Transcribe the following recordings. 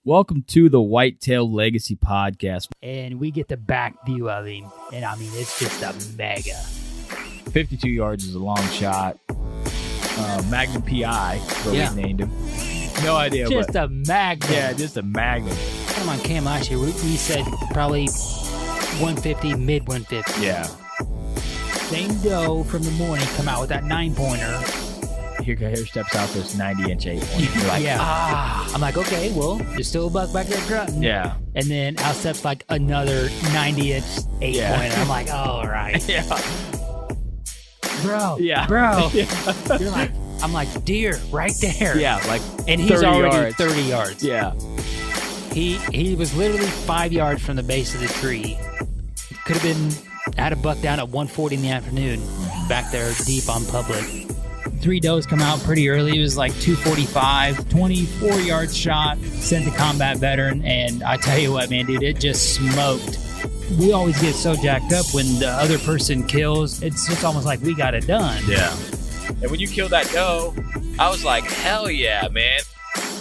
Welcome to the Whitetail Legacy Podcast. And we get the back view of him. And I mean, it's just a mega. 52 yards is a long shot. Magnum PI is what we named him. No idea. Just a Magnum. Yeah, just a Magnum. Come on, Cam, last year we said probably 150, mid 150. Yeah. Same doe from the morning come out with that 9-pointer. Here steps out this 90-inch 8-pointer. You're like, I'm like, okay, well, there's still a buck back there grunting. Yeah. And then out steps like another 90-inch 8-pointer. I'm like, all right. Yeah. Bro. Yeah. Bro. Yeah. You're like, I'm like, deer, right there. Yeah, like and he's 30 already yards. 30 yards. Yeah. He was literally 5 yards from the base of the tree. Could have been had a buck down at 1:40 in the afternoon, back there deep on public. 3 does come out pretty early. It was like 245, 24 yard shot, sent the combat veteran, and I tell you what, man, dude, it just smoked. We always get so jacked up when the other person kills. It's just almost like we got it done. Yeah. And when you killed that doe, I was like, hell yeah, man.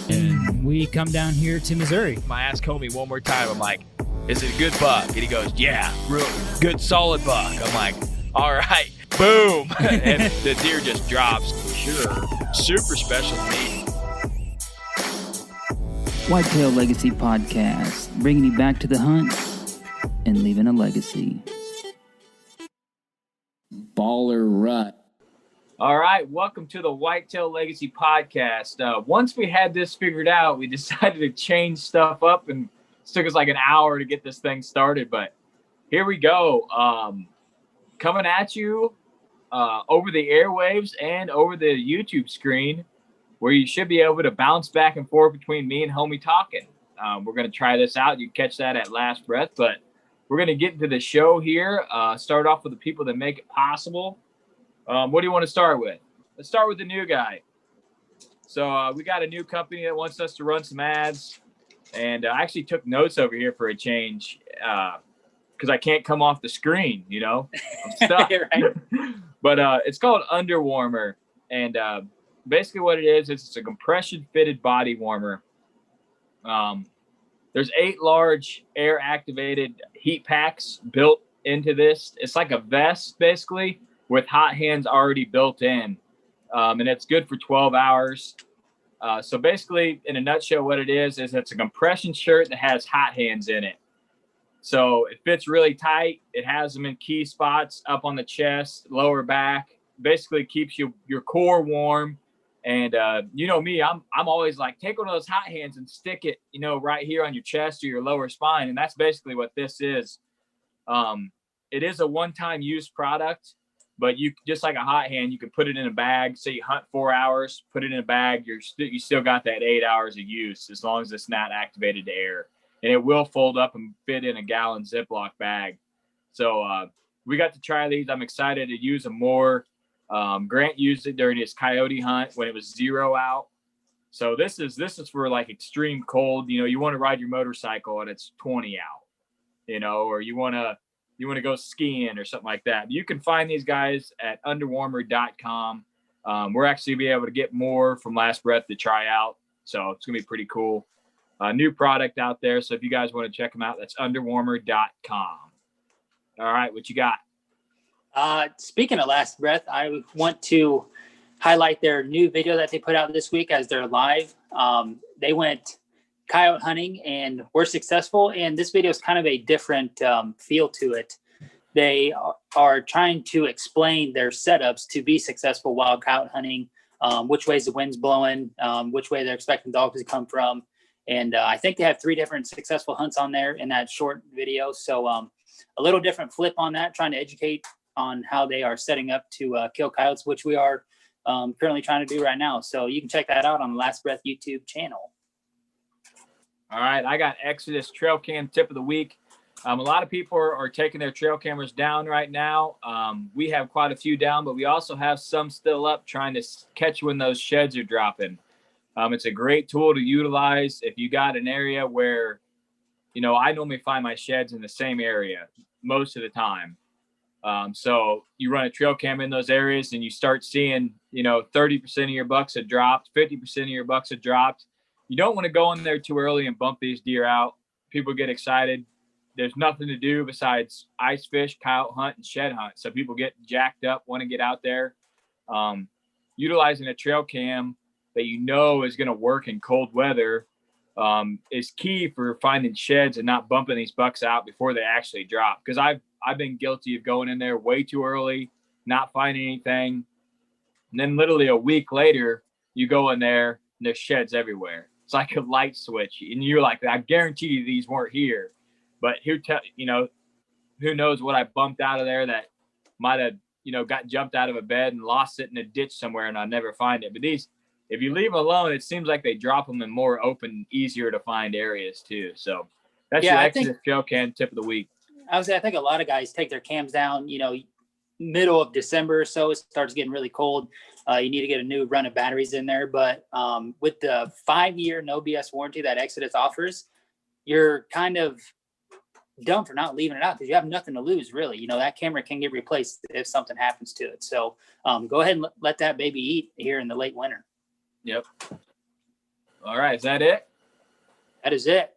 And we come down here to Missouri. My ass told me one more time, I'm like, is it a good buck? And he goes, yeah, real good, solid buck. I'm like, all right, boom. And the deer just drops. Sure. Super special meat. Whitetail Legacy Podcast, bringing you back to the hunt and leaving a legacy. Baller rut. All right, welcome to the Whitetail Legacy Podcast. Once we had this figured out, we decided to change stuff up, and it took us like an hour to get this thing started, but here we go. Coming at you over the airwaves and over the YouTube screen, where you should be able to bounce back and forth between me and Homie talking. We're going to try this out. You can catch that at last breath, but we're going to get into the show here. Start off with the people that make it possible. What do you want to start with? Let's start with the new guy. So we got a new company that wants us to run some ads, and I actually took notes over here for a change because I can't come off the screen, you know. I'm stuck. Right. But it's called Underwarmer, and basically what it is it's a compression-fitted body warmer. There's 8 large air-activated heat packs built into this. It's like a vest, basically, with hot hands already built in. And it's good for 12 hours. So basically, in a nutshell, what it is it's a compression shirt that has hot hands in it. So it fits really tight. It has them in key spots up on the chest, lower back. Basically keeps your core warm. And you know me, I'm always like, take one of those hot hands and stick it, you know, right here on your chest or your lower spine. And that's basically what this is. It is a one-time use product, but you just like a hot hand, you can put it in a bag. Say you hunt 4 hours, put it in a bag. You still got that 8 hours of use as long as it's not activated to air. And it will fold up and fit in a gallon Ziploc bag. So we got to try these. I'm excited to use them more. Grant used it during his coyote hunt when it was 0 out. So this is for like extreme cold. You know, you want to ride your motorcycle and it's 20 out, you know, or you want to go skiing or something like that. You can find these guys at underwarmer.com. We're actually be able to get more from Last Breath to try out. So it's going to be pretty cool. New product out there. So if you guys want to check them out, that's underwarmer.com. All right, what you got? Speaking of Last Breath, I want to highlight their new video that they put out this week as they're live. They went coyote hunting and were successful. And this video is kind of a different feel to it. They are trying to explain their setups to be successful while coyote hunting, which ways the wind's blowing, which way they're expecting dogs to come from. And I think they have 3 different successful hunts on there in that short video. So a little different flip on that, trying to educate on how they are setting up to kill coyotes, which we are currently trying to do right now. So you can check that out on the Last Breath YouTube channel. All right, I got Exodus trail cam tip of the week. A lot of people are taking their trail cameras down right now. We have quite a few down, but we also have some still up trying to catch when those sheds are dropping. It's a great tool to utilize if you got an area where, you know, I normally find my sheds in the same area most of the time. So you run a trail cam in those areas and you start seeing, you know, 30% of your bucks have dropped, 50% of your bucks have dropped. you don't want to go in there too early and bump these deer out. People get excited. There's nothing to do besides ice fish, coyote hunt, and shed hunt. So people get jacked up, want to get out there. Utilizing a trail cam that you know is going to work in cold weather is key for finding sheds and not bumping these bucks out before they actually drop. Because I've been guilty of going in there way too early, not finding anything, and then literally a week later, you go in there and there's sheds everywhere. It's like a light switch, and you're like, I guarantee you these weren't here. But who knows what I bumped out of there that might have, got jumped out of a bed and lost it in a ditch somewhere, and I'll never find it. But these, if you leave them alone, it seems like they drop them in more open, easier to find areas too. So that's your Exodus trail cam tip of the week. I think a lot of guys take their cams down, middle of December or so. It starts getting really cold. You need to get a new run of batteries in there. But with the 5-year no BS warranty that Exodus offers, you're kind of dumb for not leaving it out because you have nothing to lose, really. That camera can get replaced if something happens to it. So go ahead and let that baby eat here in the late winter. Yep. All right. Is that it? That is it.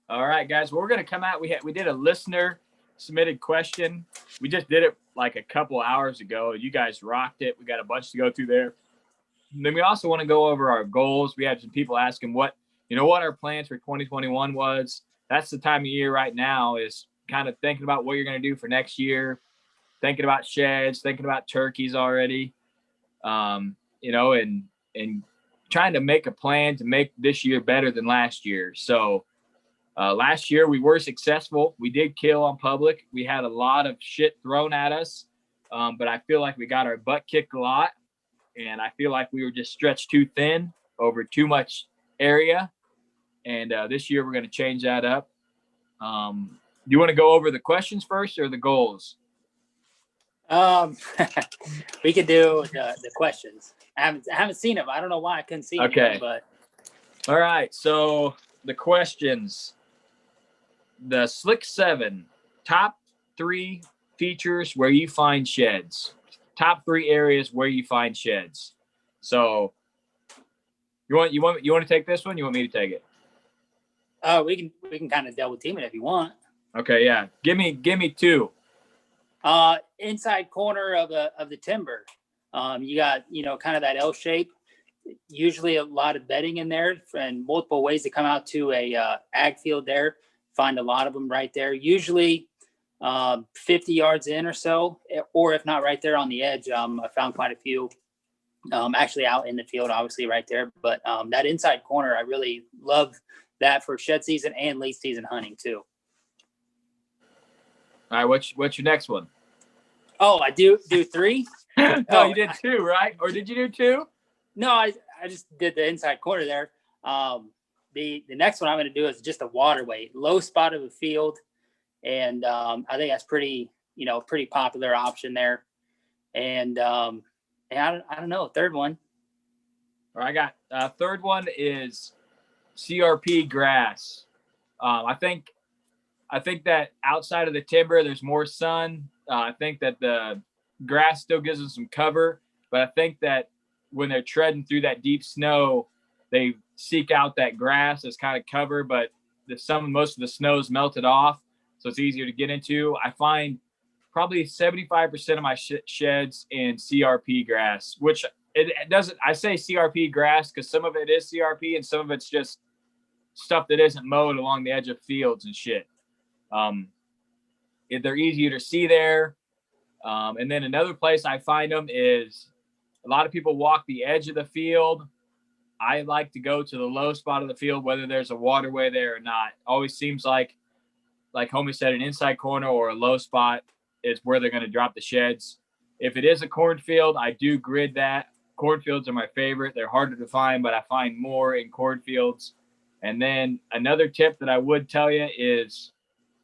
All right, guys. Well, we're going to come out. We did a listener submitted question. We just did it like a couple hours ago. You guys rocked it. We got a bunch to go through there. And then we also want to go over our goals. We had some people asking what our plans for 2021 was. That's the time of year right now is kind of thinking about what you're going to do for next year, thinking about sheds, thinking about turkeys already, and trying to make a plan to make this year better than last year. So last year we were successful. We did kill on public. We had a lot of shit thrown at us, but I feel like we got our butt kicked a lot, and I feel like we were just stretched too thin over too much area. And this year we're going to change that up. Do you want to go over the questions first or the goals? We could do the questions. I haven't seen them. I don't know why I couldn't see them. Okay. But all right. So the questions. The Slick 7, top 3 features where you find sheds. Top 3 areas where you find sheds. So you want to take this one? You want me to take it? We can kind of double team it if you want. Okay, yeah. Give me 2. Inside corner of the timber. You got, kind of that L shape. Usually a lot of bedding in there and multiple ways to come out to a ag field there. Find a lot of them right there. Usually 50 yards in or so, or if not right there on the edge. I found quite a few actually out in the field, obviously right there. But that inside corner, I really love that for shed season and late season hunting too. All right, what's your next one? Oh, I do 3. No, you did 2, right? Or did you do 2? No, I just did the inside corner there. The next one I'm going to do is just a waterway, low spot of a field, and I think that's pretty popular option there. And I don't know, third one. All right, I got third one is CRP grass. I think that outside of the timber, there's more sun. I think that the grass still gives them some cover, but I think that when they're treading through that deep snow, they seek out that grass as kind of cover, but most of the snow's melted off, so it's easier to get into. I find probably 75% of my sheds in CRP grass, which it doesn't. I say CRP grass because some of it is CRP and some of it's just stuff that isn't mowed along the edge of fields and shit. They're easier to see there. And then another place I find them is a lot of people walk the edge of the field. I like to go to the low spot of the field, whether there's a waterway there or not. Always seems like homie said, an inside corner or a low spot is where they're going to drop the sheds. If it is a cornfield, I do grid that. Cornfields are my favorite. They're harder to find, but I find more in cornfields. And then another tip that I would tell you is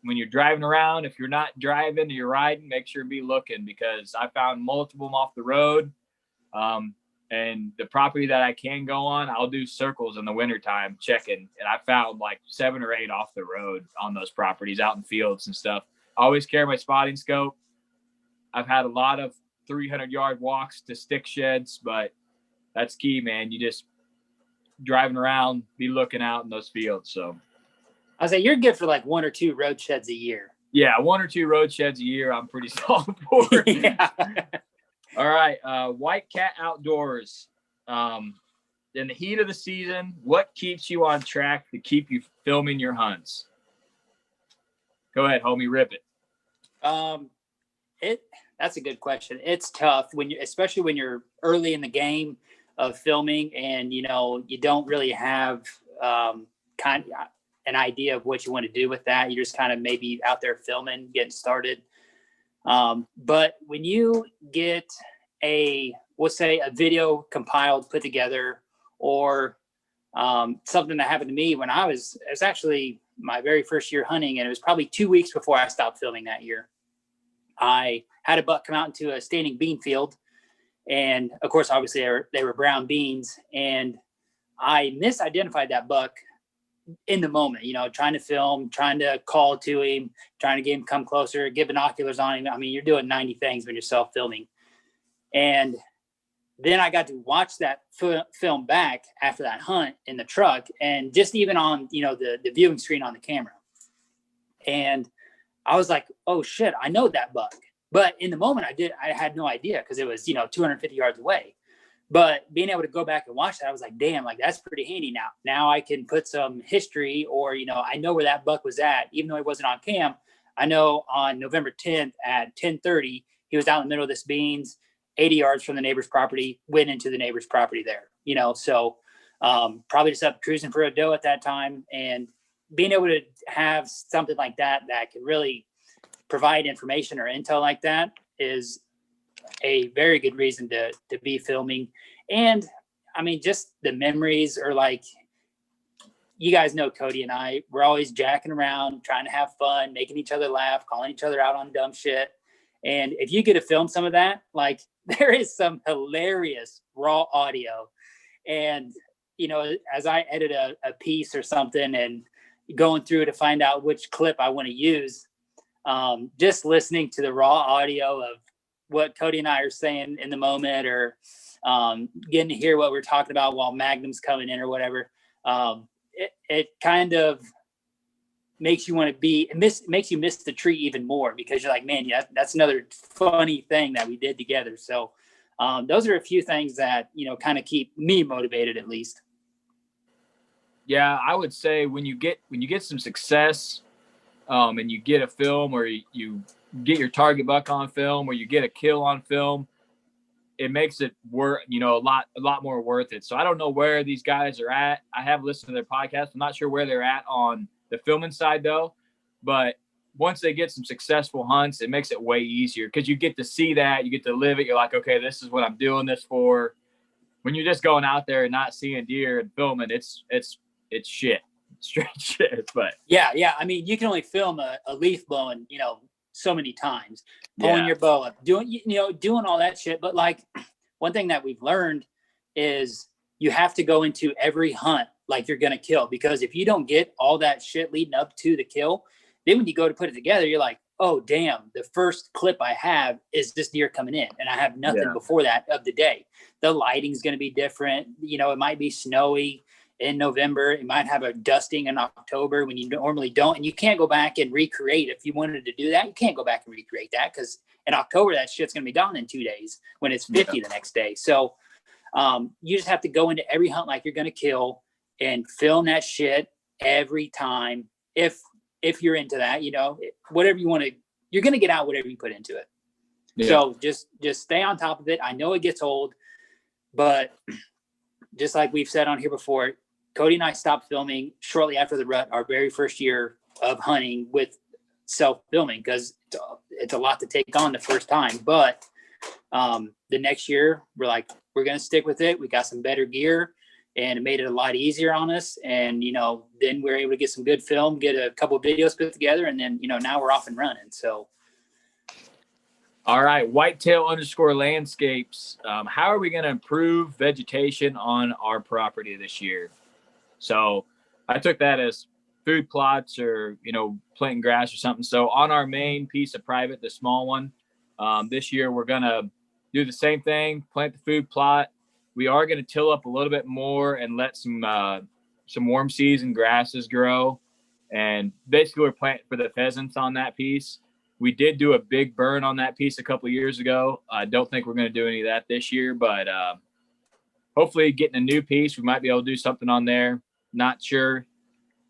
when you're driving around, if you're not driving, you're riding, make sure to be looking, because I found multiple off the road. And the property that I can go on, I'll do circles in the wintertime checking. And I found like 7 or 8 off the road on those properties out in fields and stuff. I always carry my spotting scope. I've had a lot of 300-yard walks to stick sheds, but that's key, man. You just driving around, be looking out in those fields. So I was like, you're good for like 1 or 2 road sheds a year. yeah, 1 or 2 road sheds a year, I'm pretty solid for. Yeah. All right, White Cat Outdoors. In the heat of the season, what keeps you on track to keep you filming your hunts? Go ahead, homie, rip it. That's a good question. It's tough especially when you're early in the game of filming, and you don't really have kind of an idea of what you want to do with that. You're just kind of maybe out there filming, getting started. But when you get we'll say a video compiled, put together, or something that happened to me when it was actually my very first year hunting, and it was probably 2 weeks before I stopped filming that year. I had a buck come out into a standing bean field, and of course, obviously they were brown beans, and I misidentified that buck in the moment, trying to film, trying to call to him, trying to get him to come closer, get binoculars on him. I mean, you're doing 90 things when you're self-filming. And then I got to watch that film back after that hunt in the truck, and just even on, the viewing screen on the camera. And I was like, oh shit, I know that buck. But in the moment I had no idea, because it was, 250 yards away. But being able to go back and watch that, I was like, damn, like that's pretty handy now. Now I can put some history, or, I know where that buck was at, even though he wasn't on cam. I know on November 10th at 10:30, he was out in the middle of this beans, 80 yards from the neighbor's property, went into the neighbor's property there, so probably just up cruising for a doe at that time. And being able to have something like that can really provide information or intel like that is a very good reason to be filming. And I mean, just the memories are like, you guys know Cody and I, we're always jacking around, trying to have fun, making each other laugh, calling each other out on dumb shit. And if you get to film some of that, like there is some hilarious raw audio. And, as I edit a piece or something and going through to find out which clip I want to use, just listening to the raw audio of what Cody and I are saying in the moment, or getting to hear what we're talking about while Magnum's coming in or whatever. It kind of makes you want to makes you miss the tree even more, because you're like, man, yeah, that's another funny thing that we did together. So those are a few things that, kind of keep me motivated, at least. Yeah, I would say when you get some success, and you get a film, or you get your target buck on film, or you get a kill on film, it makes it worth, a lot more worth it. So I don't know where these guys are at. I have listened to their podcast. I'm not sure where they're at on the filming side though, but once they get some successful hunts, it makes it way easier, because you get to see that, you get to live it. You're like, okay, this is what I'm doing this for. When you're just going out there and not seeing deer and filming, it's shit, straight shit. But yeah. I mean, you can only film a leaf blowing, so many times, pulling your bow up, doing all that shit. But like, one thing that we've learned is you have to go into every hunt like you're going to kill, because if you don't get all that shit leading up to the kill, then when you go to put it together, you're like, oh damn, the first clip I have is this deer coming in, and I have nothing before that of the day. The lighting's going to be different. It might be snowy in November. It might have a dusting in October when you normally don't. And you can't go back and recreate. If you wanted to do that, you can't go back and recreate that, because in October, that shit's going to be gone in 2 days when it's 50 the next day. So you just have to go into every hunt like you're going to kill and film that shit every time. If you're into that, whatever you want to, you're going to get out whatever you put into it. Yeah. So just stay on top of it. I know it gets old, but just like we've said on here before, Cody and I stopped filming shortly after the rut, our very first year of hunting with self-filming, because it's a lot to take on the first time. But the next year, we're like, we're going to stick with it. We got some better gear, and it made it a lot easier on us. And, then we're able to get some good film, get a couple of videos put together, and then, now we're off and running. So. All right, Whitetail_landscapes. How are we going to improve vegetation on our property this year? So I took that as food plots, or, planting grass or something. So on our main piece of private, the small one, this year we're going to do the same thing, plant the food plot, we are going to till up a little bit more and let some warm season grasses grow. And basically we're planting for the pheasants on that piece. We did do a big burn on that piece a couple of years ago. I don't think we're going to do any of that this year, but hopefully getting a new piece, we might be able to do something on there. Not sure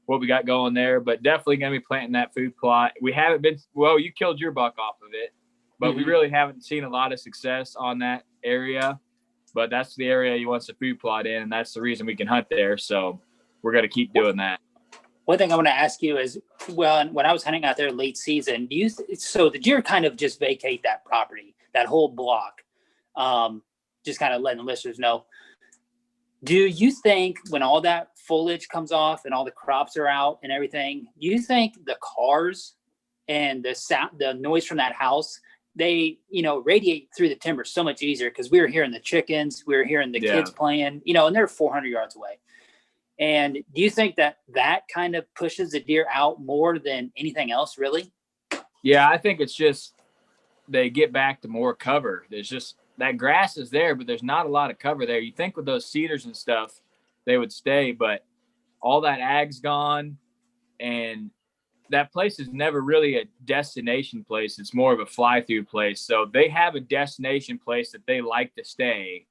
what we got going there, but definitely going to be planting that food plot. We haven't been, well, you killed your buck off of it, but we really haven't seen a lot of success on that area. But that's the area he wants the food plot in, and that's the reason we can hunt there. So we're going to keep doing that. One thing I want to ask you is, well, when I was hunting out there late season, so the deer kind of just vacate that property, that whole block? Just kind of letting the listeners know. Do you think when all that foliage comes off and all the crops are out and everything, do you think the cars and the sound, the noise from that house, they, radiate through the timber so much easier? Because we were hearing the chickens, we were hearing the kids playing, and they're 400 yards away. And do you think that kind of pushes the deer out more than anything else, really? Yeah, I think it's just they get back to more cover. There's just that grass is there, but there's not a lot of cover there. You think with those cedars and stuff, they would stay, but all that ag's gone, and that place is never really a destination place. It's more of a fly-through place. So they have a destination place that they like to stay,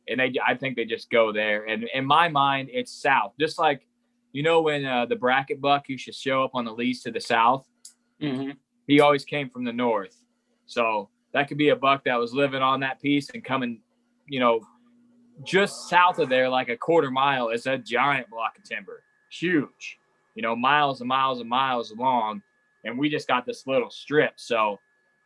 and I think they just go there. And in my mind, it's south. Just like, when the bracket buck used to show up on the lease to the south, he always came from the north. So that could be a buck that was living on that piece and coming, just south of there, like a quarter mile, is a giant block of timber. Huge, miles and miles and miles long. And we just got this little strip. So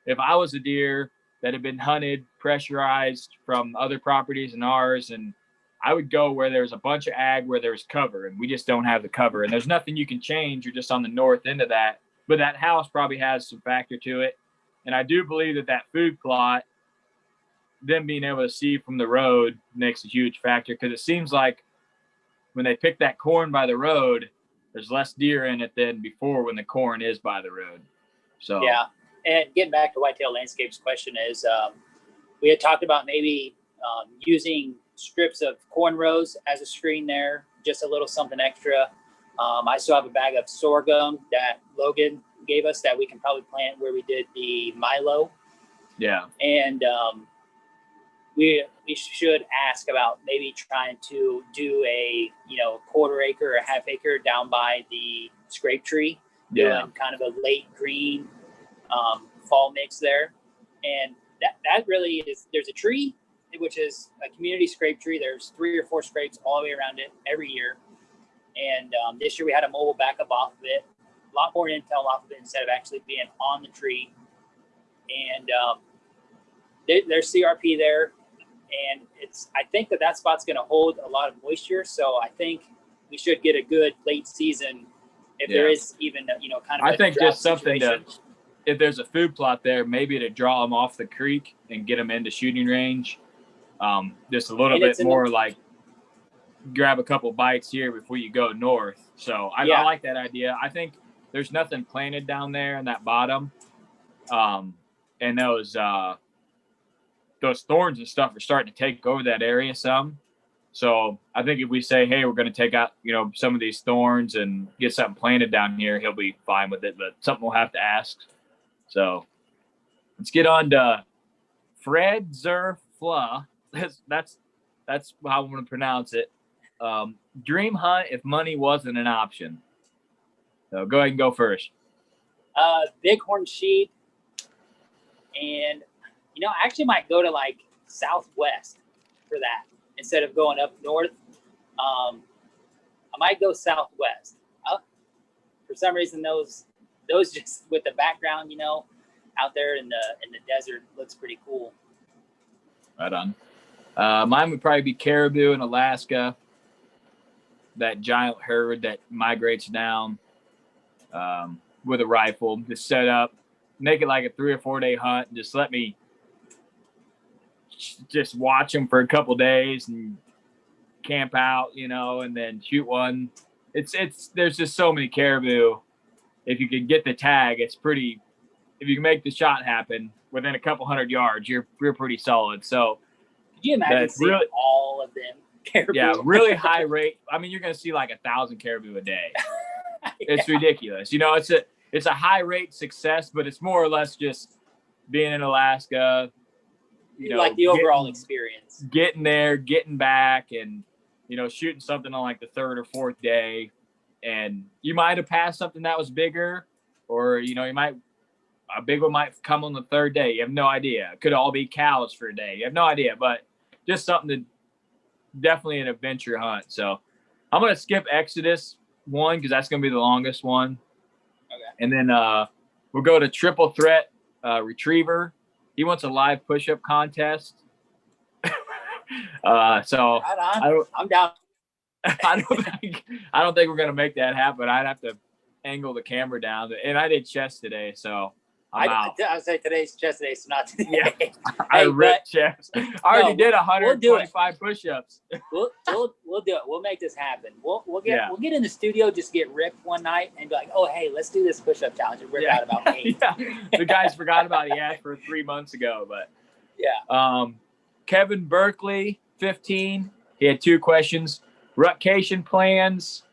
if I was a deer that had been hunted, pressurized from other properties and ours, and I would go where there's a bunch of ag, where there's cover, and we just don't have the cover. And there's nothing you can change. You're just on the north end of that. But that house probably has some factor to it. And I do believe that food plot, them being able to see from the road, makes a huge factor, because it seems like when they pick that corn by the road, there's less deer in it than before when the corn is by the road. So yeah. And getting back to Whitetail Landscapes' question is, we had talked about maybe using strips of corn rows as a screen there, just a little something extra. I still have a bag of sorghum that Logan gave us that we can probably plant where we did the Milo. Yeah. And we should ask about maybe trying to do a quarter acre or a half acre down by the scrape tree. Yeah. Doing kind of a late green fall mix there. And that really is, there's a tree, which is a community scrape tree. There's 3 or 4 scrapes all the way around it every year. And this year we had a mobile backup off of it, a lot more intel off of it instead of actually being on the tree. And there's CRP there. And I think that spot's going to hold a lot of moisture. So I think we should get a good late season if there is even, kind of I think just something situation. if there's a food plot there, maybe to draw them off the creek and get them into shooting range. Just a little bit more like grab a couple bites here before you go north. So I like that idea. I think there's nothing planted down there in that bottom. And those thorns and stuff are starting to take over that area some. So I think if we say, hey, we're going to take out, some of these thorns and get something planted down here, he'll be fine with it, but something we'll have to ask. So let's get on to Fred Zerfla. That's how I'm going to pronounce it. Dream hunt if money wasn't an option. So go ahead and go first. Bighorn sheep. And, I actually might go to like southwest for that instead of going up north. I might go southwest. For some reason, those just with the background, out there in the desert looks pretty cool. Right on. Mine would probably be caribou in Alaska. That giant herd that migrates down with a rifle, just set up, make it like a 3 or 4 day hunt, and just let me just watch them for a couple days and camp out, and then shoot one. There's just so many caribou. If you can get the tag, if you can make the shot happen within a couple 100 yards, you're pretty solid. So Could you imagine That's seeing really- all of them caribou? Yeah, really high rate. I mean, you're going to see like 1,000 caribou a day. It's ridiculous. You know, it's a high rate success, but it's more or less just being in Alaska. You know, like the overall experience. Getting there, getting back, and you know, shooting something on like the third or fourth day, and you might have passed something that was bigger, or you know, a big one might come on the third day. You have no idea. It could all be cows for a day. You have no idea, but just something to definitely an adventure hunt. So I'm gonna skip Exodus 1 because that's gonna be the longest one. Okay. And then we'll go to Triple Threat Retriever. He wants a live push-up contest. So Right on. I'm down. I don't think we're gonna make that happen. I'd have to angle the camera down, and I did chest today, so I'm out. I would say today's chest day, so not today. Yeah. I ripped chest. I already did we'll do 125 push-ups. We'll do it. We'll make this happen. We'll get in the studio, just get ripped one night, and be like, oh hey, let's do this push-up challenge. And rip out about 8. Yeah. The guys forgot about it. He asked for 3 months ago, but yeah. Kevin Berkeley, 15. He had 2 questions: rutcation plans,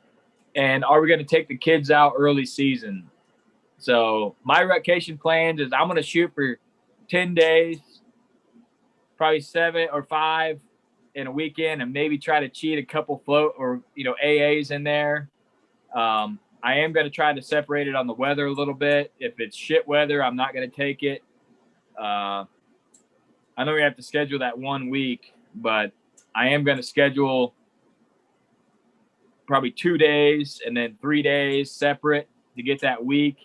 and are we going to take the kids out early season? So my rutcation plans is I'm going to shoot for 10 days, probably 7 or 5 in a weekend, and maybe try to cheat a couple float or, you know, AAs in there. I am going to try to separate it on the weather a little bit. If it's shit weather, I'm not going to take it. I know we have to schedule that 1 week, but I am going to schedule probably 2 days and then 3 days separate to get that week,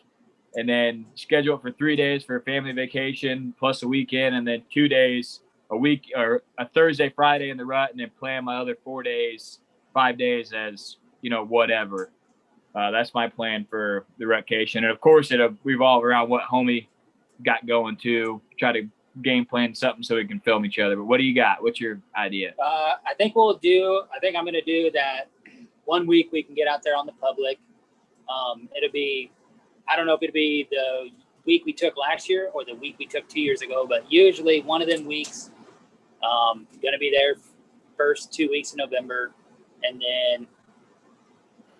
and then schedule it for 3 days for a family vacation plus a weekend, and then 2 days a week or a Thursday, Friday in the rut, and then plan my other 4 days, 5 days as, you know, whatever. That's my plan for the rutcation. And of course, it'll revolve around what homie got going to try to game plan something so we can film each other. But what do you got? What's your idea? I think I'm going to do that 1 week we can get out there on the public. It'll be, I don't know if it'll be the week we took last year or the week we took 2 years ago, but usually one of them weeks, going to be there first 2 weeks in November. And then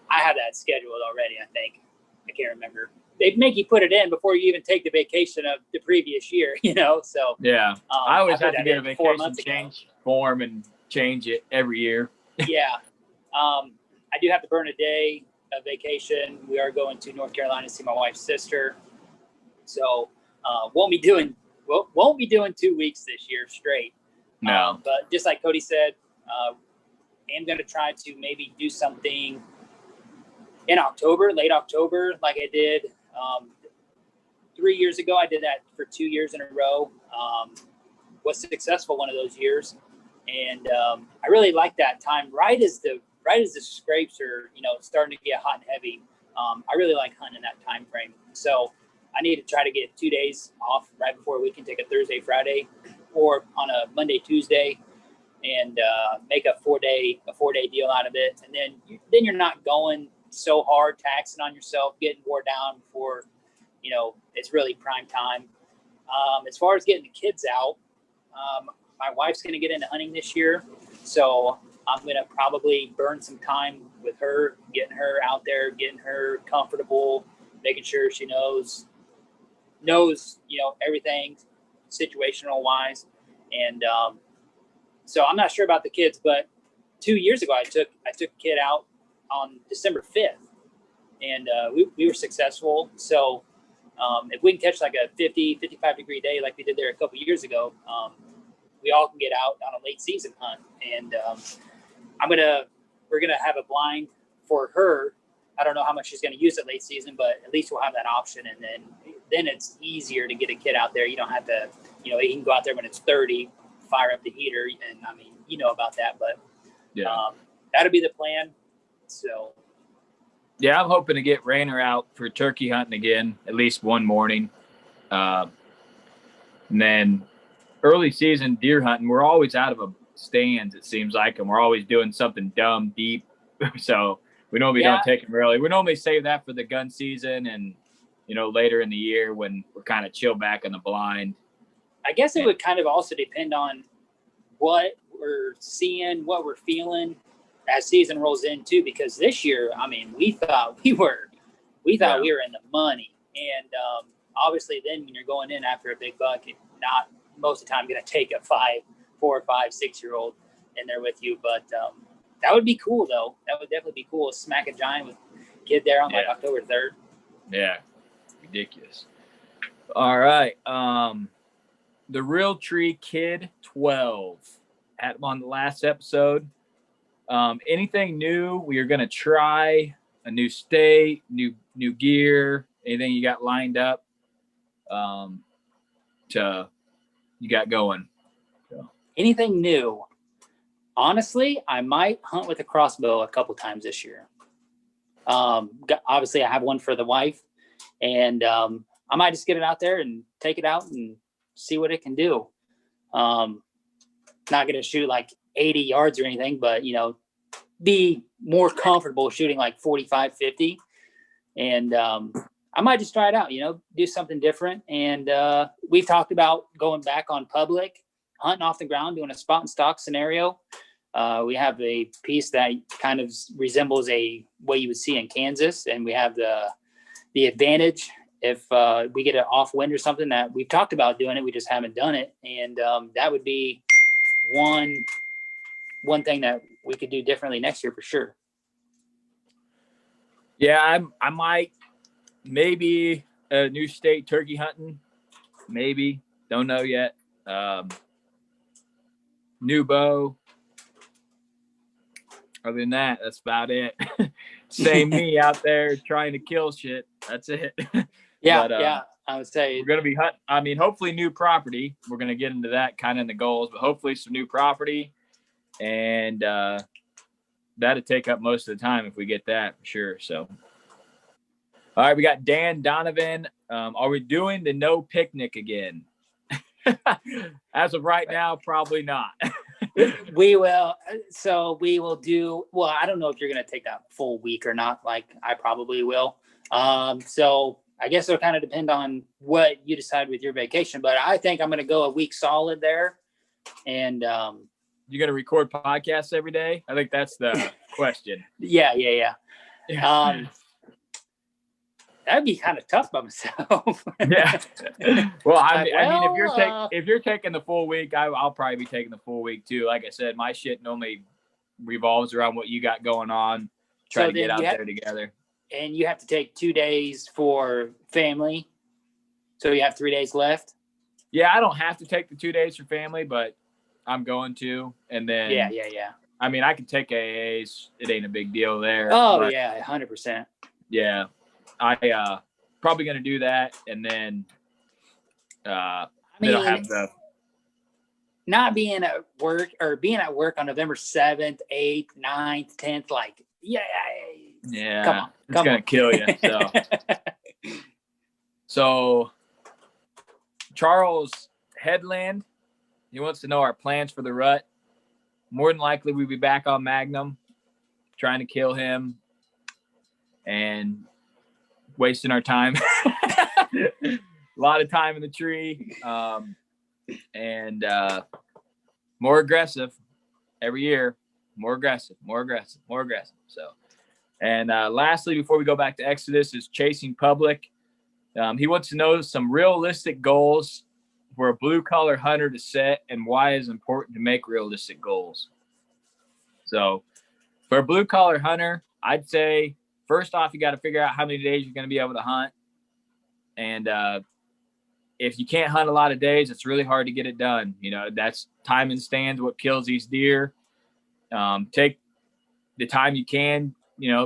I have that scheduled already, I think. I can't remember. They make you put it in before you even take the vacation of the previous year, you know? So yeah, I always have to get a 4 vacation months change form and change it every year. Yeah. I do have to burn a day of vacation. We are going to North Carolina to see my wife's sister. So won't be doing 2 weeks this year straight. No. But just like Cody said, I'm going to try to maybe do something in October, late October, like I did 3 years ago. I did that for 2 years in a row. Was successful one of those years. And I really like that time right as the scrapes are, you know, starting to get hot and heavy. I really like hunting that time frame. So I need to try to get 2 days off right before we can take a Thursday, Friday, or on a Monday, Tuesday, and make a 4 day deal out of it. And then you're not going so hard, taxing on yourself, getting wore down before, you know, it's really prime time. As far as getting the kids out, my wife's going to get into hunting this year, so I'm going to probably burn some time with her, getting her out there, getting her comfortable, making sure she knows, you know, everything situational wise. And so I'm not sure about the kids, but 2 years ago I took a kid out on December 5th, and we were successful. So if we can catch like a 50, 55 degree day like we did there a couple years ago, we all can get out on a late season hunt. And we're gonna have a blind for her. I don't know how much she's gonna use it late season, but at least we'll have that option. And then it's easier to get a kid out there. You don't have to, you know, you can go out there when it's 30, fire up the heater, and I mean, you know about that. But that'll be the plan. So yeah, I'm hoping to get Rainer out for turkey hunting again, at least one morning. And then early season deer hunting, we're always out of a stands, it seems like, and we're always doing something dumb deep. So we normally don't take them early. We normally save that for the gun season and, you know, later in the year when we're kind of chill back on the blind. I guess it would kind of also depend on what we're seeing, what we're feeling as season rolls in too. Because this year, I mean, we thought we were in the money, and obviously, then when you're going in after a big buck, you're not most of the time going to take a 4, 5, 6-year-old in there with you. But that would be cool, though. That would definitely be cool. Smack a giant with a kid there on like October 3rd. Yeah, ridiculous. All right. The Real Tree Kid 12. Had him on the last episode. Anything new? We are going to try a new state, new gear, anything you got lined up you got going? So. Anything new? Honestly, I might hunt with a crossbow a couple times this year. Obviously, I have one for the wife, and I might just get it out there and take it out and see what it can do. Not going to shoot like 80 yards or anything, but, be more comfortable shooting like 45, 50. And I might just try it out, do something different. And we've talked about going back on public, hunting off the ground, doing a spot and stock scenario. We have a piece that kind of resembles a what you would see in Kansas, and we have the advantage if we get an off wind or something that we've talked about doing it, we just haven't done it, and that would be one thing that we could do differently next year for sure. Yeah, I might maybe a new state turkey hunting, maybe don't know yet. New bow. Other than that, that's about it. Same me out there trying to kill shit. That's it. Yeah, I would say we're gonna be hunting. I mean, hopefully new property. We're gonna get into that kind of in the goals, but hopefully some new property, and that'd take up most of the time if we get that for sure. So, all right, we got Dan Donovan. Are we doing the no picnic again? As of right now, probably not. We will. So we will do. Well, I don't know if you're going to take that full week or not. Like I probably will. So I guess it'll kind of depend on what you decide with your vacation. But I think I'm going to go a week solid there. And you're going to record podcasts every day? I think that's the question. Yeah. That'd be kind of tough by myself. Yeah. Well, I mean, if you're taking the full week, I'll probably be taking the full week too. Like I said, my shit normally revolves around what you got going on. Try to get out there together. And you have to take 2 days for family, so you have 3 days left. Yeah, I don't have to take the 2 days for family, but I'm going to. And then yeah. I mean, I can take AAs. It ain't a big deal there. Oh yeah, 100%. Yeah. I probably gonna do that, and then I mean, I'll have the not being at work or being at work on November 7th, 8th, 9th, 10th, like yeah, come on, it's gonna kill you. So Charles Headland, he wants to know our plans for the rut. More than likely, we'll be back on Magnum, trying to kill him, and wasting our time. A lot of time in the tree, and more aggressive every year. More aggressive. So, and lastly, before we go back to Exodus, is chasing public. He wants to know some realistic goals for a blue collar hunter to set, and why it's important to make realistic goals. So, for a blue collar hunter, I'd say, first off, you got to figure out how many days you're going to be able to hunt. And if you can't hunt a lot of days, it's really hard to get it done. That's time in stands, what kills these deer. Take the time you can,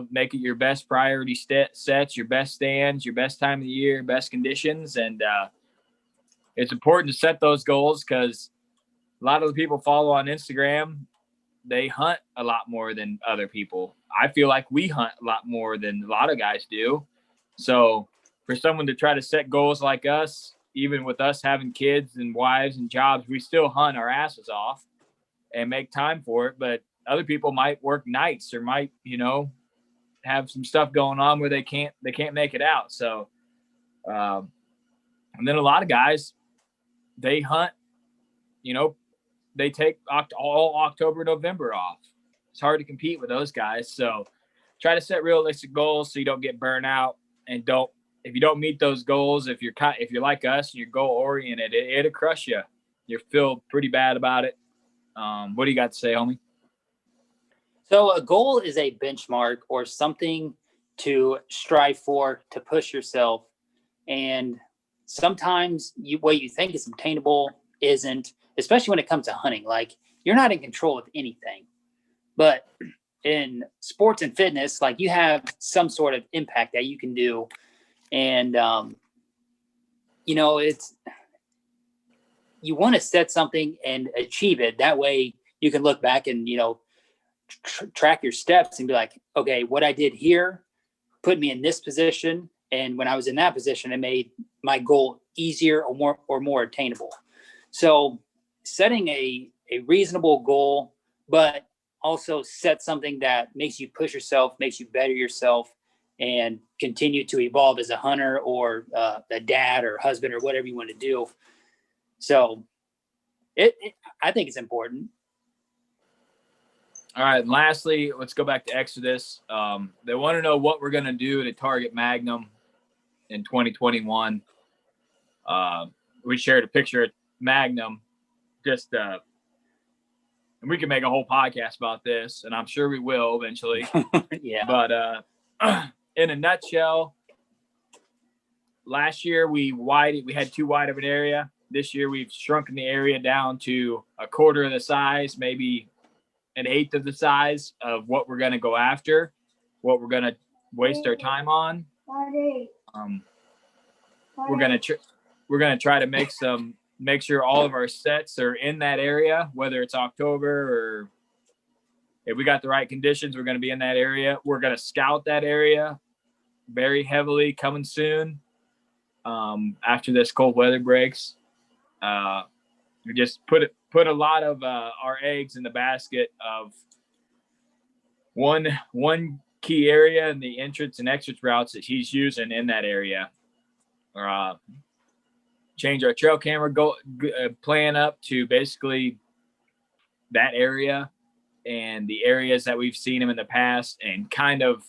make it your best priority sets, your best stands, your best time of the year, best conditions. And it's important to set those goals because a lot of the people follow on Instagram, they hunt a lot more than other people. I feel like we hunt a lot more than a lot of guys do. So for someone to try to set goals like us, even with us having kids and wives and jobs, we still hunt our asses off and make time for it. But other people might work nights or might, have some stuff going on where they can't make it out. So, and then a lot of guys, they hunt, they take all October, November off. It's hard to compete with those guys. So try to set realistic goals so you don't get burnt out, and if you don't meet those goals, if you're like us and you're goal oriented, it'll crush you. You feel pretty bad about it. What do you got to say, homie? So a goal is a benchmark or something to strive for, to push yourself. And sometimes what you think is obtainable isn't, especially when it comes to hunting. Like, you're not in control of anything. But in sports and fitness, like, you have some sort of impact that you can do. And, you want to set something and achieve it. That way you can look back and, track your steps and be like, okay, what I did here put me in this position. And when I was in that position, it made my goal easier or more attainable. So setting a reasonable goal, but also set something that makes you push yourself, makes you better yourself, and continue to evolve as a hunter or a dad or husband or whatever you want to do. So I think it's important. All right. And lastly, let's go back to Exodus. They want to know what we're going to do to target Magnum in 2021. We shared a picture of Magnum, and we can make a whole podcast about this, and I'm sure we will eventually. Yeah. But in a nutshell, last year we had too wide of an area. This year we've shrunken the area down to a quarter of the size, maybe an eighth of the size of what we're going to go after, what we're going to waste our time on. We're going to try to make sure all of our sets are in that area, whether it's October or if we got the right conditions, we're going to be in that area. We're going to scout that area very heavily coming soon. After this cold weather breaks, we just put a lot of our eggs in the basket of one key area and the entrance and exit routes that he's using in that area. Change our trail camera plan up to basically that area and the areas that we've seen him in the past, and kind of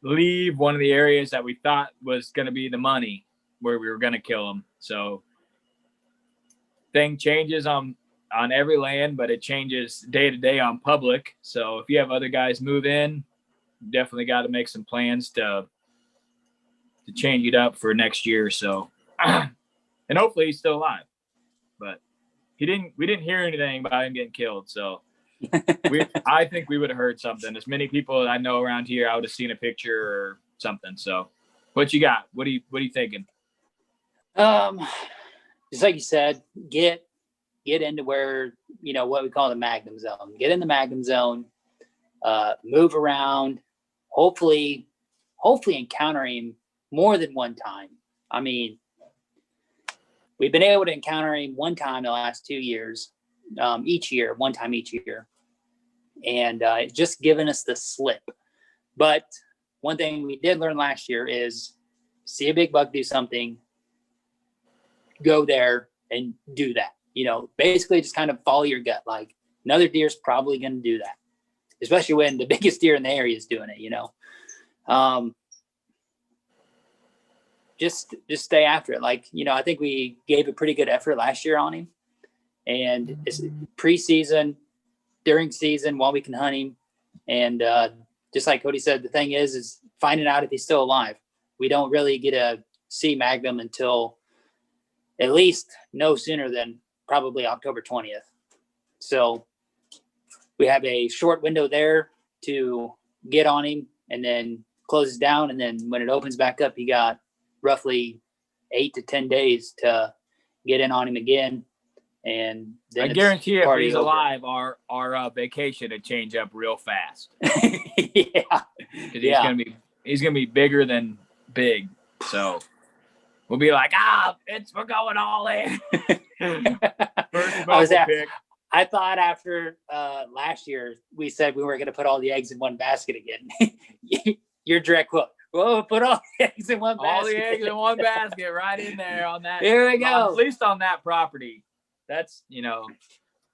leave one of the areas that we thought was going to be the money where we were going to kill him. So thing changes on every land, but it changes day to day on public. So if you have other guys move in, definitely got to make some plans to change it up for next year or so. And hopefully he's still alive, but we didn't hear anything about him getting killed. So I think we would have heard something. As many people I know around here, I would have seen a picture or something. So what you got? What are you thinking? Just like you said, get into where, what we call the Magnum zone. Get in the Magnum zone, move around, hopefully encounter him more than one time. I mean, we've been able to encounter him one time in the last 2 years, one time each year. And it's just given us the slip. But one thing we did learn last year is see a big buck do something, go there and do that. Basically just kind of follow your gut. Like, another deer's probably going to do that, especially when the biggest deer in the area is doing it, Just stay after it. Like, I think we gave a pretty good effort last year on him, and it's preseason, during season, while we can hunt him. And just like Cody said, the thing is finding out if he's still alive. We don't really get to see Magnum until at least no sooner than probably October 20th. So we have a short window there to get on him, and then closes down. And then when it opens back up, you got roughly 8 to 10 days to get in on him again. And then I guarantee you, if he's alive, our vacation would change up real fast. Yeah. Because he's gonna be bigger than big. So we'll be like, we're going all in. First pick. I thought after last year we said we were going to put all the eggs in one basket again. Your direct quote. Whoa, put all the eggs in one basket. All the eggs in one basket, right in there on that. Here we go. At least on that property. That's,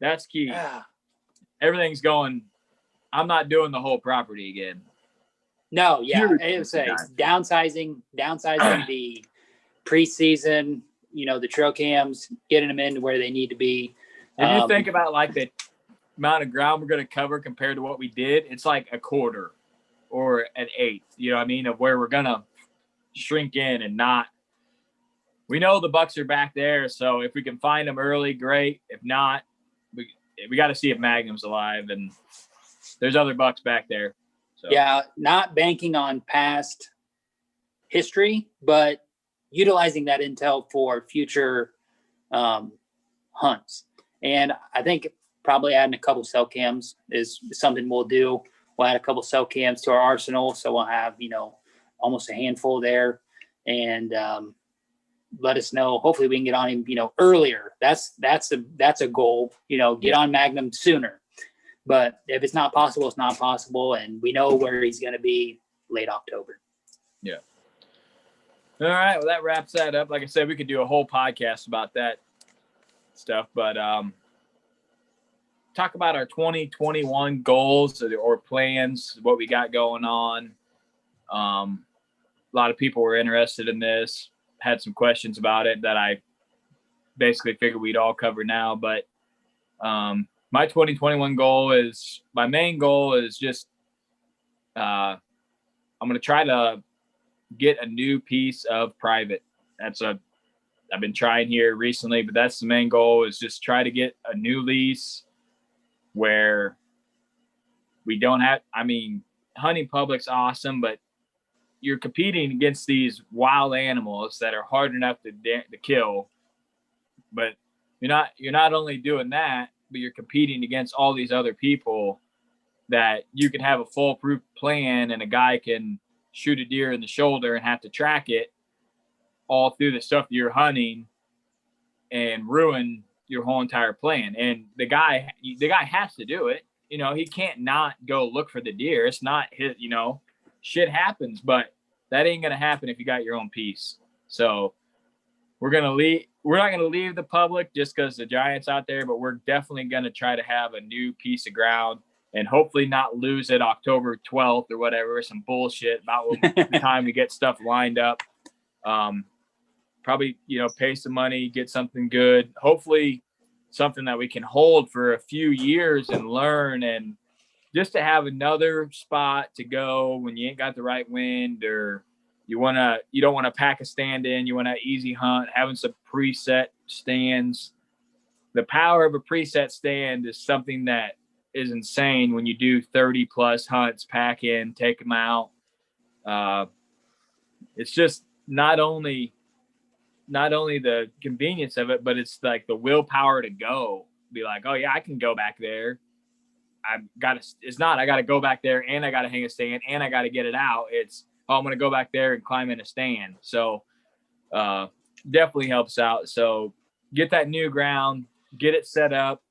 That's key. Yeah. Everything's going. I'm not doing the whole property again. No, yeah, Huge it was a guy. downsizing the preseason. The trail cams, getting them into where they need to be. If you think about like the amount of ground we're going to cover compared to what we did, it's like a quarter or an eighth. You know what I mean? Of where we're going to shrink in and not. We know the bucks are back there, so if we can find them early, great. If not, we got to see if Magnum's alive, and there's other bucks back there. So. Yeah, not banking on past history, but utilizing that intel for future hunts. And I think probably adding a couple cell cams is something we'll do. We'll add a couple cell cams to our arsenal, so we'll have almost a handful there, and let us know. Hopefully, we can get on him earlier. That's a goal. Get on Magnum sooner. But if it's not possible, it's not possible, and we know where he's going to be late October. Yeah. All right. Well, that wraps that up. Like I said, we could do a whole podcast about that stuff, but talk about our 2021 goals or plans, what we got going on. A lot of people were interested in this, had some questions about it that I basically figured we'd all cover now, but my 2021 my main goal is just, I'm going to try to get a new piece of private. I've been trying here recently, but that's the main goal, is just try to get a new lease where we don't have, hunting public's awesome, but you're competing against these wild animals that are hard enough to kill. But you're not only doing that, but you're competing against all these other people that you can have a foolproof plan, and a guy can shoot a deer in the shoulder and have to track it all through the stuff that you're hunting and ruin your whole entire plan. And the guy has to do it. He can't not go look for the deer. It's not his, shit happens, but that ain't going to happen if you got your own piece. So we're not going to leave the public just because the giant's out there, but we're definitely going to try to have a new piece of ground and hopefully not lose it October 12th or whatever, some bullshit about the time we get stuff lined up. Probably, pay some money, get something good, hopefully something that we can hold for a few years and learn, and just to have another spot to go when you ain't got the right wind, or you don't want to pack a stand in, you want to easy hunt, having some preset stands. The power of a preset stand is something that is insane when you do 30 plus hunts, pack in, take them out. It's just not only the convenience of it, but it's like the willpower to go. Be like, oh yeah, I can go back there. I got to go back there, and I got to hang a stand, and I got to get it out. It's, I'm going to go back there and climb in a stand. So definitely helps out. So get that new ground, get it set up,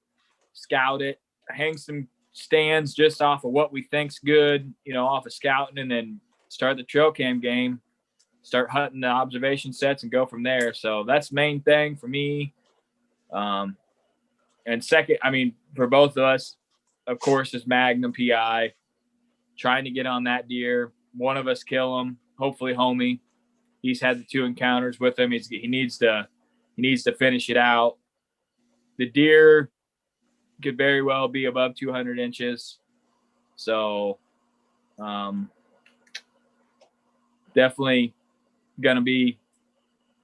scout it, hang some stands just off of what we think's good, off of scouting, and then start the trail cam game, start hunting the observation sets and go from there. So that's the main thing for me. And second, for both of us, of course, is Magnum PI, trying to get on that deer. One of us kill him, hopefully homie. He's had the 2 encounters with him. He needs to finish it out. The deer could very well be above 200 inches. So definitely going to be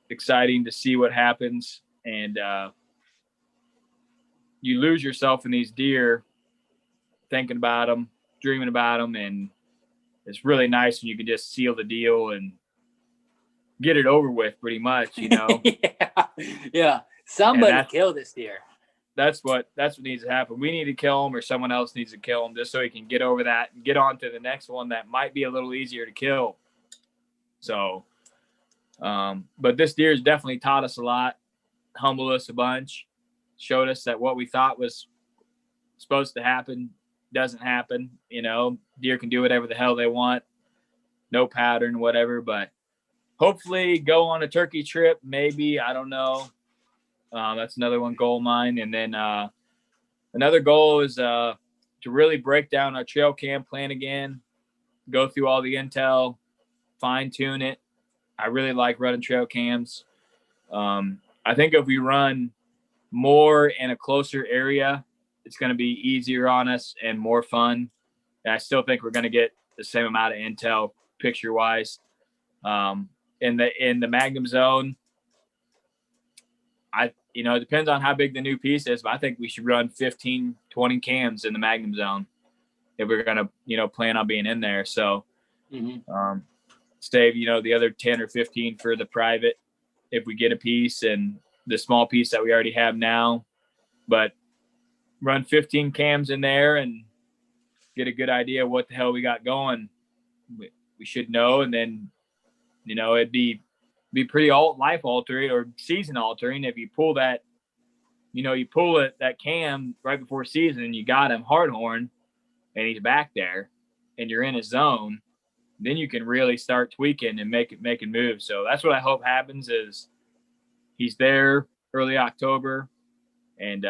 exciting to see what happens. And you lose yourself in these deer, thinking about them, dreaming about them, and it's really nice when you can just seal the deal and get it over with, pretty much, Yeah. Somebody kill this deer. That's what needs to happen. We need to kill him, or someone else needs to kill him, just so he can get over that and get on to the next one that might be a little easier to kill. So, but this deer has definitely taught us a lot, humbled us a bunch, showed us that what we thought was supposed to happen doesn't happen. Deer can do whatever the hell they want, no pattern, whatever. But hopefully go on a turkey trip, maybe, I don't know. That's another one goal of mine. And then another goal is to really break down our trail cam plan again, go through all the intel, fine tune it. I really like running trail cams. I think if we run more in a closer area, it's going to be easier on us and more fun. And I still think we're going to get the same amount of intel picture wise. In the Magnum zone, it depends on how big the new piece is, but I think we should run 15, 20 cams in the Magnum zone if we're going to, plan on being in there. So, save, the other 10 or 15 for the private if we get a piece and the small piece that we already have now, but run 15 cams in there and get a good idea of what the hell we got going. We should know. And then, it'd be pretty life altering or season altering if you pull that, that cam right before season and you got him hard horn and he's back there and you're in his zone, then you can really start tweaking and making moves. So that's what I hope happens is he's there early October and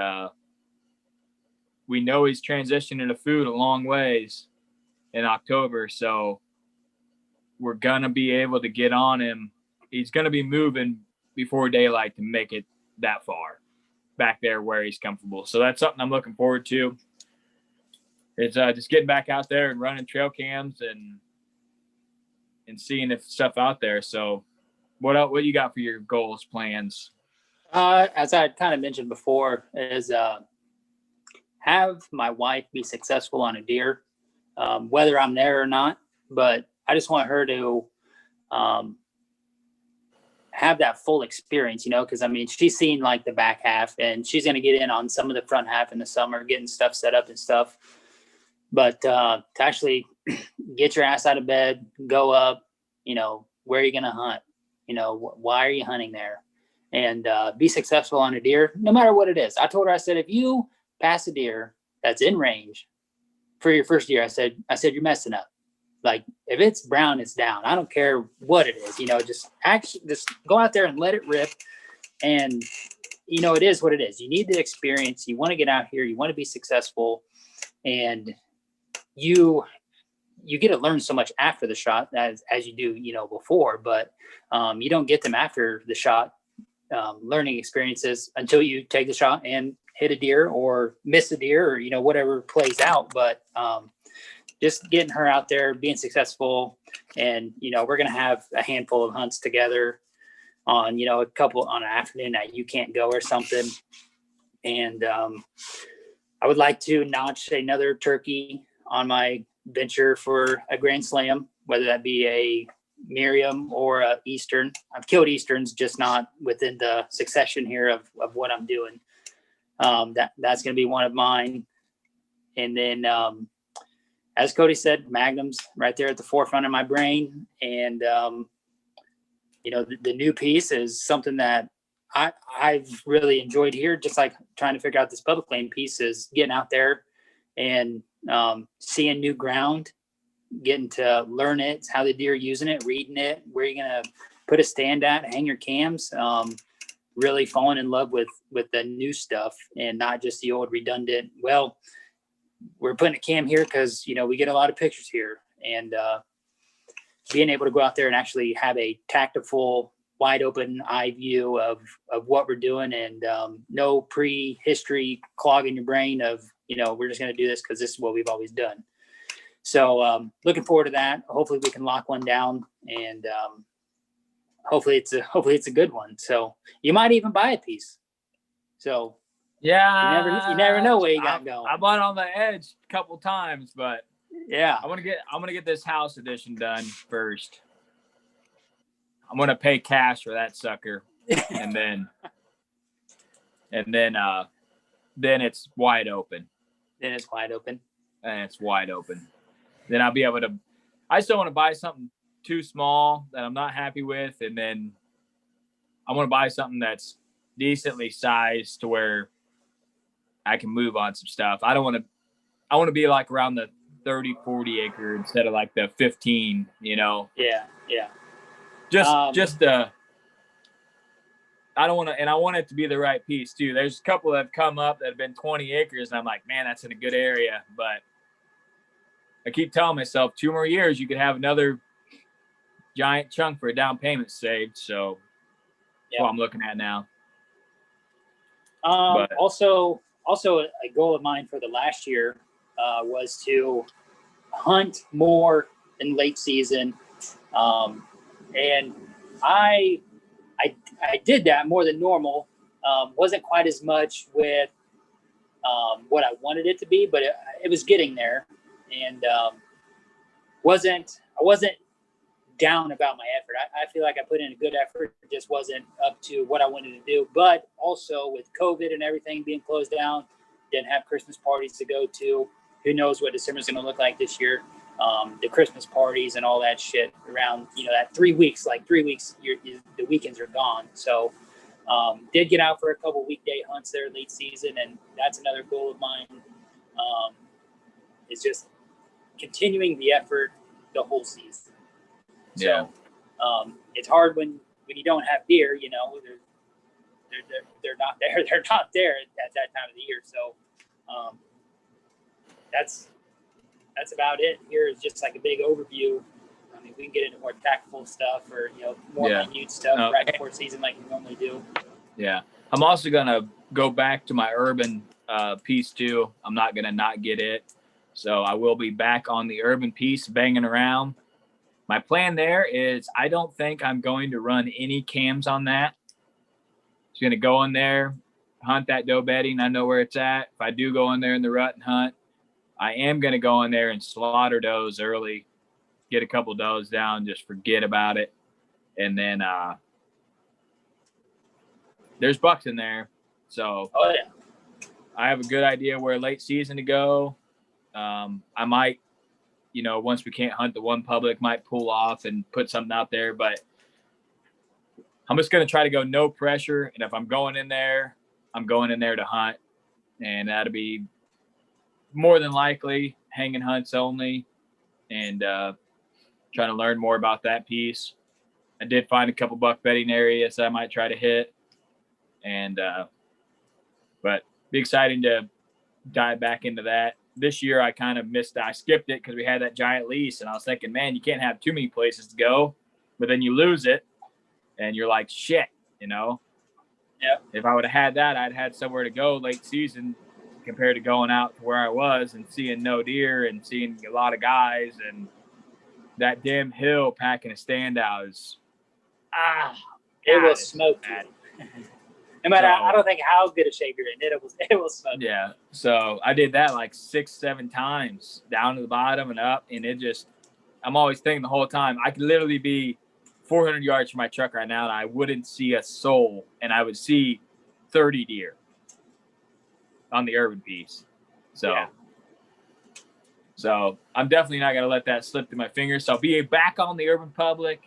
we know he's transitioning to food a long ways in October. So we're going to be able to get on him. He's going to be moving before daylight to make it that far back there where he's comfortable. So that's something I'm looking forward to. It's just getting back out there and running trail cams and seeing if stuff out there. So what you got for your goals, plans? As I kind of mentioned before, is have my wife be successful on a deer, whether I'm there or not. But I just want her to have that full experience, because she's seen like the back half and she's going to get in on some of the front half in the summer, getting stuff set up and stuff. But to actually get your ass out of bed, go up, where are you going to hunt? Why are you hunting there? And be successful on a deer, no matter what it is. I told her, I said, if you pass a deer that's in range for your first year, I said, you're messing up. Like if it's brown, it's down. I don't care what it is, just go out there and let it rip. And, it is what it is. You need the experience. You want to get out here. You want to be successful. And you get to learn so much after the shot as you do, before, but you don't get them after the shot, learning experiences until you take the shot and hit a deer or miss a deer or, whatever plays out. But just getting her out there, being successful. And, we're going to have a handful of hunts together on, a couple on an afternoon that you can't go or something. And I would like to notch another turkey on my venture for a Grand Slam, whether that be a Miriam or a Eastern. I've killed Easterns, just not within the succession here of what I'm doing. That's going to be one of mine. And then, as Cody said, Magnum's right there at the forefront of my brain. And, the new piece is something that I've really enjoyed here, just like trying to figure out this public lane piece is getting out there and seeing new ground, getting to learn it, how the deer are using it, reading it, where you're going to put a stand at, hang your cams, really falling in love with the new stuff and not just the old redundant, well, we're putting a cam here because, we get a lot of pictures here. And being able to go out there and actually have a tactful, wide open eye view of what we're doing and no pre-history clogging your brain of, we're just going to do this because this is what we've always done. So looking forward to that. Hopefully we can lock one down and hopefully it's a good one. So you might even buy a piece. So yeah, you never know where you got going. I bought on the edge a couple times, but yeah, I'm gonna get this house edition done first. I'm gonna pay cash for that sucker, and then it's wide open. Then it's wide open. And it's wide open. Then I'll be able to. I still want to buy something too small that I'm not happy with, and then I want to buy something that's decently sized to where I can move on some stuff. I want to be like around the 30, 40 acre instead of like the 15, Yeah. Just I don't want to, and I want it to be the right piece too. There's a couple that have come up that have been 20 acres, and I'm like, man, that's in a good area. But I keep telling myself 2 more years, you could have another giant chunk for a down payment saved. So that's what I'm looking at now. Also a goal of mine for the last year was to hunt more in late season, and I did that more than normal. Wasn't quite as much with what I wanted it to be, but it was getting there, and I wasn't down about my effort. I feel like I put in a good effort. It just wasn't up to what I wanted to do. But also with COVID and everything being closed down, didn't have Christmas parties to go to. Who knows what December's going to look like this year? The Christmas parties and all that shit around, that 3 weeks, the weekends are gone. So did get out for a couple weekday hunts there late season. And that's another goal of mine, is just continuing the effort the whole season. So, it's hard when you don't have deer, they're not there. They're not there at that time of the year. So, that's about it. Here is just like a big overview. I mean, we can get into more tactful stuff or, more minute stuff right before season like we normally do. Yeah. I'm also going to go back to my urban piece too. I'm not going to not get it. So I will be back on the urban piece banging around. My plan there is I don't think I'm going to run any cams on that. Just going to go in there, hunt that doe bedding. I know where it's at. If I do go in there in the rut and hunt, I am going to go in there and slaughter does early, get a couple does down, just forget about it. And then there's bucks in there. So I have a good idea where late season to go. I might, once we can't hunt the one public, might pull off and put something out there, but I'm just going to try to go no pressure. And if I'm going in there, I'm going in there to hunt, and that'll be more than likely hanging hunts only, and trying to learn more about that piece. I did find a couple buck bedding areas that I might try to hit, and but be exciting to dive back into that. This year I kind of I skipped it because we had that giant lease, and I was thinking, man, you can't have too many places to go, but then you lose it and you're like, shit, Yeah. If I would have had that, I'd had somewhere to go late season compared to going out to where I was and seeing no deer and seeing a lot of guys, and that damn hill packing a stand out is, it will smoke you. No matter, I don't think how good a shape you're in, it will smoke. Yeah. So I did that like 6-7 times down to the bottom and up. And I'm always thinking the whole time, I could literally be 400 yards from my truck right now and I wouldn't see a soul, and I would see 30 deer on the urban piece. So I'm definitely not going to let that slip through my fingers. So I'll be back on the urban public,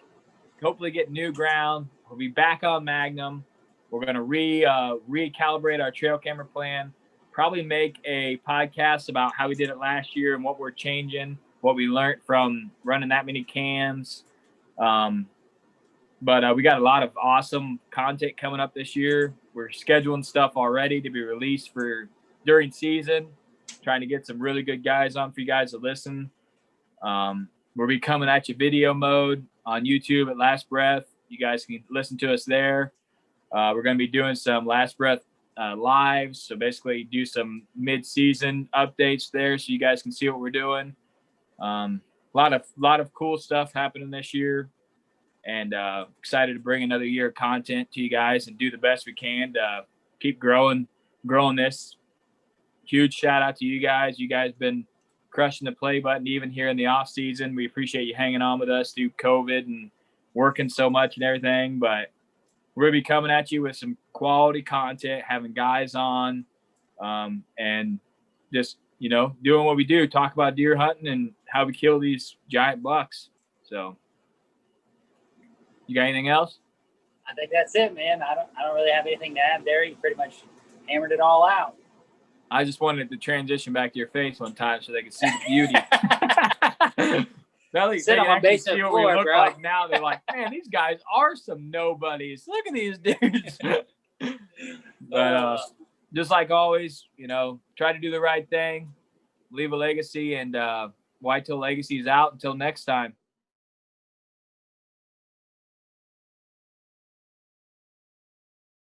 hopefully get new ground. We'll be back on Magnum. We're going to recalibrate our trail camera plan, probably make a podcast about how we did it last year and what we're changing, what we learned from running that many cams. But we got a lot of awesome content coming up this year. We're scheduling stuff already to be released for during season, trying to get some really good guys on for you guys to listen. We'll be coming at you video mode on YouTube at Last Breath. You guys can listen to us there. We're going to be doing some Last Breath lives. So basically do some mid-season updates there so you guys can see what we're doing. A lot of cool stuff happening this year, and excited to bring another year of content to you guys and do the best we can to keep growing this. Huge shout out to you guys. You guys been crushing the play button even here in the off season. We appreciate you hanging on with us through COVID and working so much and everything, but we're going to be coming at you with some quality content, having guys on, and just, doing what we do, talk about deer hunting and how we kill these giant bucks. So you got anything else? I think that's it, man. I don't really have anything to add there. You pretty much hammered it all out. I just wanted to transition back to your face one time so they could see the beauty. Sit on my actually basement see what we floor, look bro. like now. They're like, man, these guys are some nobodies. Look at these dudes. But just like always, try to do the right thing, leave a legacy, and Whitetail Legacy is out. Until next time.